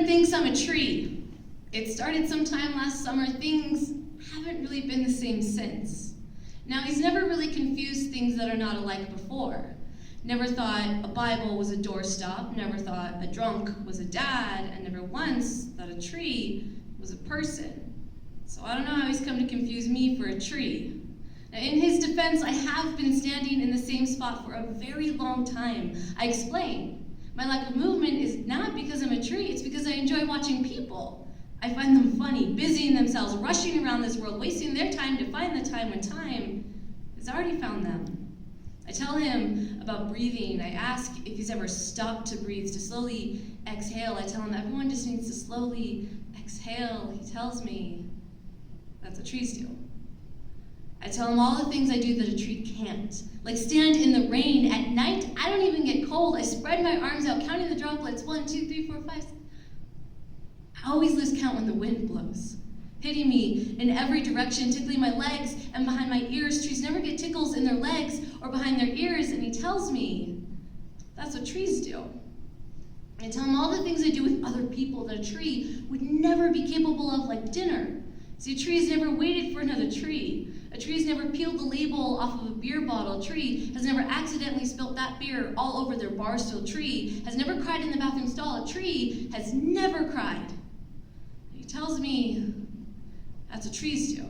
friend thinks I'm a tree. It started sometime last summer. Things haven't really been the same since. Now, he's never really confused things that are not alike before. Never thought a Bible was a doorstop, never thought a drunk was a dad, and never once thought a tree was a person. So I don't know how he's come to confuse me for a tree. Now, in his defense, I have been standing in the same spot for a very long time. I explain. My lack of movement is not because I'm a tree, it's because I enjoy watching people. I find them funny, busying themselves, rushing around this world, wasting their time to find the time when time has already found them. I tell him about breathing. I ask if he's ever stopped to breathe, to slowly exhale. I tell him everyone just needs to slowly exhale. He tells me that's what trees do. I tell him all the things I do that a tree can't, like stand in the rain. At night, I don't even get cold. I spread my arms out, counting the droplets. 1, 2, 3, 4, 5, 6. I always lose count when the wind blows, hitting me in every direction, tickling my legs and behind my ears. Trees never get tickles in their legs or behind their ears, and he tells me that's what trees do. I tell him all the things I do with other people that a tree would never be capable of, like dinner. See, a tree's never waited for another tree. A tree's never peeled the label off of a beer bottle. A tree has never accidentally spilt that beer all over their bar stool. A tree has never cried in the bathroom stall. A tree has never cried. He tells me that's what trees do.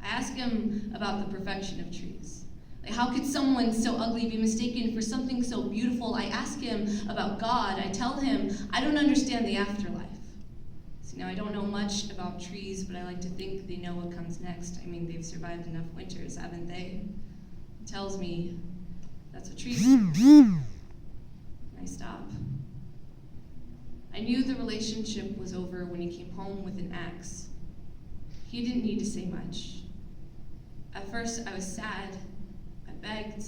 I ask him about the perfection of trees. Like, how could someone so ugly be mistaken for something so beautiful? I ask him about God. I tell him I don't understand the afterlife. See, now I don't know much about trees, but I like to think they know what comes next. I mean, they've survived enough winters, haven't they? He tells me that's what trees do. I stop. I knew the relationship was over when he came home with an axe. He didn't need to say much. At first, I was sad. I begged.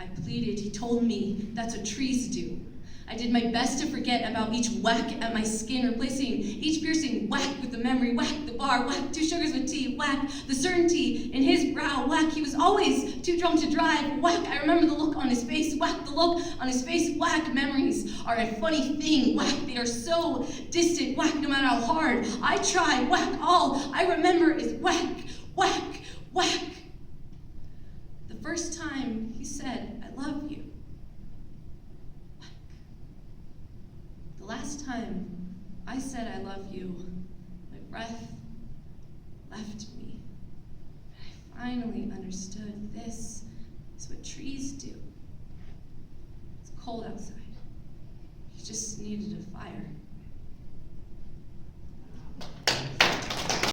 I pleaded. He told me that's what trees do. I did my best to forget about each whack at my skin, replacing each piercing whack with the memory, whack the bar, whack 2 sugars with tea, whack the certainty in his brow, whack he was always too drunk to drive, whack I remember the look on his face, whack the look on his face, whack memories are a funny thing, whack they are so distant, whack no matter how hard I try, whack all I remember is whack, whack, whack. The first time he said, I love you. The last time I said I love you, my breath left me. I finally understood this is what trees do. It's cold outside. He just needed a fire.